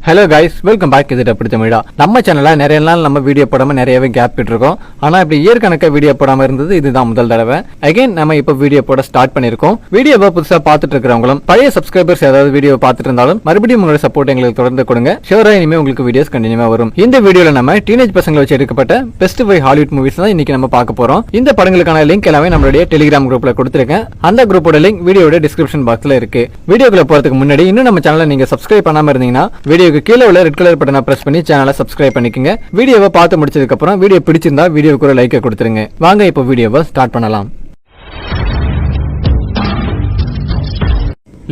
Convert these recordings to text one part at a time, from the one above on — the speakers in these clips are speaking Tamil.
Hello guys, welcome back. இது அப்படி தமிழா. நம்ம சேனல்ல நிறைய நாள் நம்ம வீடியோ போடாம நிறையவே கேப் விட்டுருக்கோம். ஆனா இப்படி இயற்கணக்க வீடியோ போடாம இருந்தது இதுதான் முதல் தடவை. அகைன் நம்ம இப்போ வீடியோ போட ஸ்டார்ட் பண்ணிருக்கோம். வீடியோவை புதுசா பார்த்துட்டு இருக்கிறவங்களும் பழைய சப்ஸ்கிரைபர்ஸ் ஏதாவது வீடியோ பார்த்துட்டு இருந்தாலும் மறுபடியும் உங்களோட சப்போர்ட் எங்களுக்கு தொடர்ந்து கொடுங்க. ஷியோரா இனிமே உங்களுக்கு வீடியோஸ் கண்டினியூவா வரும். இந்த வீடியோல நம்ம டீனேஜ் பசங்களை வச்சு எடுக்கப்பட்ட பெஸ்ட் 5 ஹாலிவுட் மூவிஸ் தான் இன்னைக்கு நம்ம பார்க்க போறோம். இந்த படங்களுக்கான லிங்க் எல்லாமே நம்மளுடைய டெலிகிராம் குரூப்ல கொடுத்திருக்கேன். அந்த குரூப்போட லிங்க் வீடியோட டிஸ்கிரிப்ஷன் பாக்ஸ்ல இருக்கு. வீடியோக்குள்ள போறதுக்கு முன்னாடி இன்னும் நம்ம சேனலை நீங்க சப்ஸ்கிரைப் பண்ணாம இருந்தீங்கன்னா வீடியோக்கு கீழே உள்ள ரெட் கலர் பட்டனை பிரஸ் பண்ணி சேனலை சப்ஸ்கிரைப் பண்ணிக்கங்க. வீடியோவை பார்த்து முடிச்சதுக்கு அப்புறம் வீடியோ பிடிச்சிருந்தா வீடியோக்கு ஒரு லைக் கொடுத்துருங்க. வாங்க இப்போ வீடியோவை ஸ்டார்ட் பண்ணலாம்.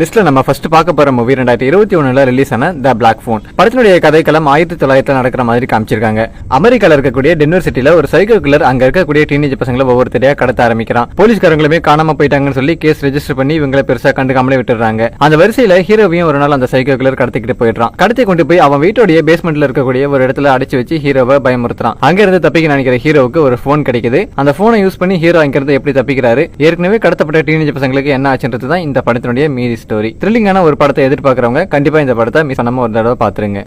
லிஸ்ட்ல நம்ம ஃபர்ஸ்ட் பார்க்க போற மூவி 2021 ரிலீஸ் ஆன த பிளாக் ஃபோன். படத்தினுடைய கதைக்களம் 1900 நடக்கிற மாதிரி காமிச்சிருக்காங்க. அமெரிக்கால இருக்கக்கூடிய டென்வர் சிட்டில ஒரு சைக்கோ கில்லர் அங்க இருக்கக்கூடிய டீனேஜ் பசங்களை ஒவ்வொருத்தரையா கடத்த ஆரம்பிக்கிறான். போலீஸ்காரங்களுமே காணாம போயிட்டாங்கன்னு சொல்லி கேஸ் ரெஜிஸ்டர் பண்ணி இவங்களை பெருசா கண்டுக்காமலே விட்டுறாங்க. அந்த வரிசையில ஹீரோவையும் ஒரு நாள் அந்த சைக்கோ கில்லர் கடத்திக்கிட்டு போயிடுறான். கடத்தி கொண்டு போய் அவன் வீட்டோடைய பேஸ்மெண்ட்ல இருக்கக்கூடிய ஒரு இடத்துல அடைச்சு வச்சு ஹீரோவை பயமுறுத்துறான். அங்க இருந்து தப்பிக்க நினைக்கிற ஹீரோவுக்கு ஒரு போன் கிடைக்குது. அந்த போனை யூஸ் பண்ணி ஹீரோ அங்க இருந்து எப்படி தப்பிக்கிறாரு, ஏற்கனவே கடத்தப்பட்ட டீனேஜ் பசங்களுக்கு என்ன ஆச்சுன்றது தான் இந்த படத்தினுடைய மீதி ஸ்டோரி. த்ரில்லிங்கான ஒரு படத்தை எதிர்பார்க்கறவங்க கண்டிப்பா இந்த படத்தை மிஸ் பண்ணாம ஒரு தடவை பாத்துருங்க.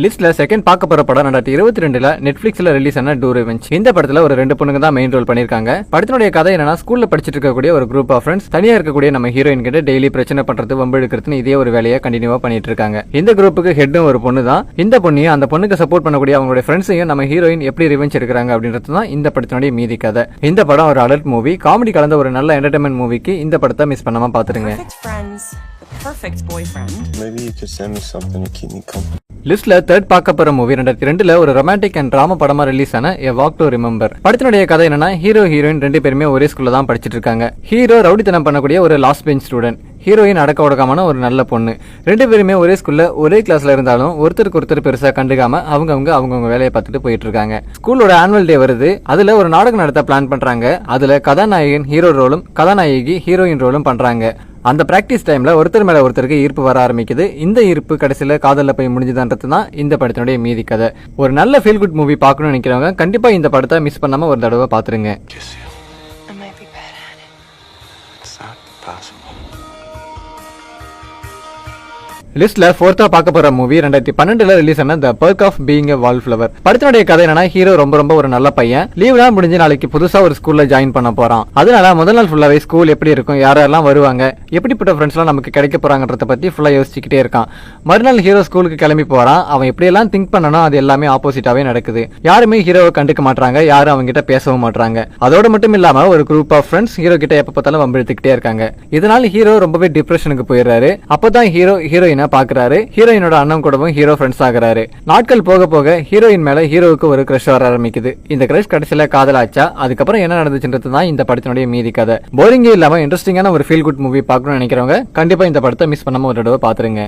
லிஸ்ட்ல செகண்ட் பார்க்க போற படம் 2022 நெட்ஃபிளிக்ஸ்ல ரிலீஸ் ஆன டூ ரிவெஞ்ச். இந்த படத்துல ஒரு 2 பொண்ணுங்க தான் மெயின் ரோல் பண்ணிருக்காங்க. படத்தினுடைய கதை என்னன்னா, ஸ்கூல்ல படிச்சிட்டு இருக்கக்கூடிய ஒரு குரூப் ஆஃப் ஃப்ரெண்ட்ஸ் தனியா இருக்கக்கூடிய நம்ம ஹீரோயின் கிட்ட டெய்லி பிரச்சனை பண்றது, வம்பு எடுக்கிறதுன்னு இதே ஒரு வேலையை கண்டினியூவா பண்ணிட்டு இருக்காங்க. இந்த குரூப்புக்கு ஹெட்டும் ஒரு பொண்ணு தான். இந்த பொண்ணையும் அந்த பொண்ணுக்கு சப்போர்ட் பண்ணக்கூடிய அவங்களுடைய ஃப்ரெண்ட்ஸையும் நம்ம ஹீரோயின் எப்படி ரிவெஞ்ச் எடுக்கிறாங்க அப்படின்றது தான் இந்த படத்தினுடைய மீதி கதை. இந்த படம் ஒரு அடல்ட் மூவி, காமெடி கலந்த ஒரு நல்ல என்டர்டைன்மெண்ட் மூவிக்கு இந்த படத்தை மிஸ் பண்ணாம பாத்துருங்க. Perfect boyfriend. Maybe you could send me something to keep me company. லிஸ்ட்ல தேர்ட் பார்க்க போற மூவி 2002 ஒரு ரொமான்டிக் அண்ட் டிராமா படமா ரிலீஸ் ஆன A Walk to Remember. படத்தினுடைய கதை என்னன்னா, ஹீரோ ஹீரோயின் 2 பேருமே ஒரே ஸ்கூல்ல தான் படிச்சிட்டு இருக்காங்க. ஹீரோ ரவுடித்தனம் பண்ணக்கூடிய ஒரு லாஸ்ட் பெஞ்ச் ஸ்டூடெண்ட், ஹீரோயின் அடக்க ஒடுக்காமான ஒரு நல்ல பொண்ணு. 2 பேருமே ஒரே ஸ்கூல்ல ஒரே கிளாஸ்ல இருந்தாலும் ஒருத்தருக்கு ஒருத்தர் பெருசா கண்டுக்காம அவங்கவுங்க வேலையை பார்த்துட்டு போயிட்டு இருக்காங்க. ஸ்கூலோட ஆனுவல் டே வருது. அதுல ஒரு நாடகம் நடத்த பிளான் பண்றாங்க. அதுல கதாநாயகன் ஹீரோ ரோலும் கதாநாயகி ஹீரோயின் ரோலும் பண்றாங்க. அந்த பிராக்டிஸ் டைம்ல ஒருத்தர் மேல ஒருத்தருக்கு ஈர்ப்பு வர ஆரம்பிக்குது. இந்த ஈர்ப்பு கடைசியில காதல்ல போய் முடிஞ்சுதான்றது தான் இந்த படத்தினுடைய மீதி கதை. ஒரு நல்ல ஃபீல் குட் மூவி பார்க்கணும்னு நினைக்கிறவங்க கண்டிப்பா இந்த படத்தை மிஸ் பண்ணாம ஒரு தடவை பாத்துருங்க. லிஸ்ட்ல ஃபோர்த்தா பார்க்க போற மூவி 2012 ரிலீஸ் ஆன த பர்க் ஆஃப் பீயிங் எ வால்ஃப்ளவர். படத்தினுடைய கதை என்னன்னா, ஹீரோ ரொம்ப ஒரு நல்ல பையன். லீவ்லாம் முடிஞ்சு நாளைக்கு புதுசா ஒரு ஸ்கூல்ல ஜாயின் பண்ண போறான். அதனால முதல் நாள் ஃபுல்லாவே ஸ்கூல் எப்படி இருக்கும், யாரெல்லாம் வருவாங்க, எப்படிப்பட்ட ஃப்ரெண்ட்ஸ் எல்லாம் நமக்கு கிடைக்க போறாங்கன்றத பத்தி ஃபுல்லா யோசிச்சுக்கிட்டே இருக்கான். மறுநாள் ஹீரோ ஸ்கூலுக்கு கிளம்பி போறான். அவன் எப்படியெல்லாம் திங்க் பண்ணணும் அது எல்லாமே ஆப்போசிட்டாவே நடக்குது. யாருமே ஹீரோவை கண்டுக்க மாட்டாங்க, யாரும் அவங்க கிட்ட பேசவும் மாட்டாங்க. அதோட மட்டும் இல்லாம ஒரு குரூப் ஆஃப் ஃப்ரெண்ட்ஸ் ஹீரோ கிட்ட எப்ப பார்த்தாலும் வம்பிழுத்துக்கிட்டே இருக்காங்க. இதனால ஹீரோ ரொம்பவே டிப்ரெஷனுக்கு போயிடுறாரு. அப்பதான் ஹீரோயின் பாக்குறாரு. ஹீரோயினோட அண்ணன் கூடவும் ஹீரோ ஃப்ரெண்ட்ஸ் ஆகுறாரு. நாட்கள் போக போக ஹீரோயின் மேல ஹீரோவுக்கு ஒரு கிரஷ் வர ஆரம்பிக்குது. இந்த கிரஷ் கடைசியில காதலாச்சா, அதுக்கப்புறம் என்ன நடந்துச்சுன்றது தான் இந்த படத்தினுடைய மீதி கதை. போரிங்கே இல்லாம இன்ட்ரெஸ்டிங்கான ஒரு ஃபீல் குட் மூவி பார்க்கணும்னு நினைக்கிறவங்க கண்டிப்பா இந்த படத்தை மிஸ் பண்ணாம ஒரு தடவை பாத்துருங்க.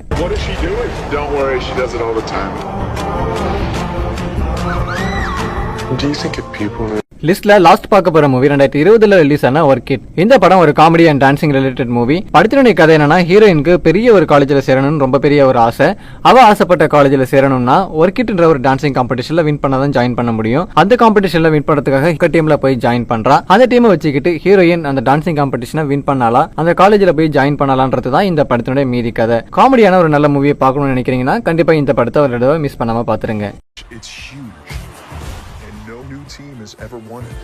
லிஸ்ட்ல லாஸ்ட் பார்க்க போற மூவி 2020 ரிலீஸ் ஆன ஒர்க் இட். இந்த படம் ஒரு comedy and dancing related movie. படத்தினுடைய கதை என்னன்னா, ஹீரோயினுக்கு பெரிய ஒரு காலேஜ்ல சேரணும்னு ரொம்ப பெரிய ஒரு ஆசை. அவ ஆசைப்பட்ட காலேஜ்ல சேரணும்னா ஒர்க் இட்ன்ற ஒரு டான்சிங் காம்படிஷன்ல வின் பண்ணாதான் ஜாயின் பண்ண முடியும். அந்த காம்படிஷன்ல வின் பண்றதுக்காக டீம்ல போய் ஜாயின் பண்றா. அந்த டீமை வச்சுக்கிட்டு ஹீரோயின் அந்த டான்சிங் காம்படிஷனை வின் பண்ணாலா, அந்த காலேஜ்ல போய் ஜாயின் பண்ணலான்றது தான் இந்த படத்தினுடைய மீதி கதை. காமெடியான ஒரு நல்ல மூவியை பார்க்கணும்னு நினைக்கிறீங்கன்னா கண்டிப்பா இந்த படத்தை ஒரு தடவை மிஸ் பண்ணாம பாத்துருங்க. Team has ever won it.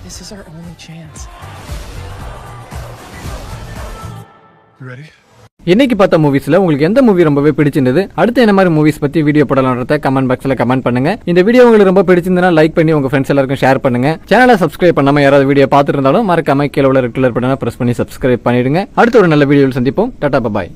This is our only chance. You ready? இன்னைக்கு பார்த்த மூவிஸ்ல உங்களுக்கு எந்த மூவி ரொம்பவே பிடிச்சிருந்தது, அடுத்து என்ன மாதிரி மூவிஸ் பத்தி வீடியோ போடலாம்ன்றத கமெண்ட் பாக்ஸ்ல கமெண்ட் பண்ணுங்க. இந்த வீடியோ உங்களுக்கு ரொம்ப பிடிச்சிருந்தா லைக் பண்ணி உங்க ஃப்ரெண்ட்ஸ் எல்லாருக்கும் ஷேர் பண்ணுங்க. சேனலை சப்ஸ்கிரைப் பண்ணாம யாராவது வீடியோ பார்த்துட்டு இருந்தாலும் மறக்காம கீழே உள்ள ரெட் கலர் பட்டனை பிரஸ் பண்ணி சப்ஸ்கிரைப் பண்ணிடுங்க. அடுத்த ஒரு நல்ல வீடியோவில் சந்திப்போம். Tata bye.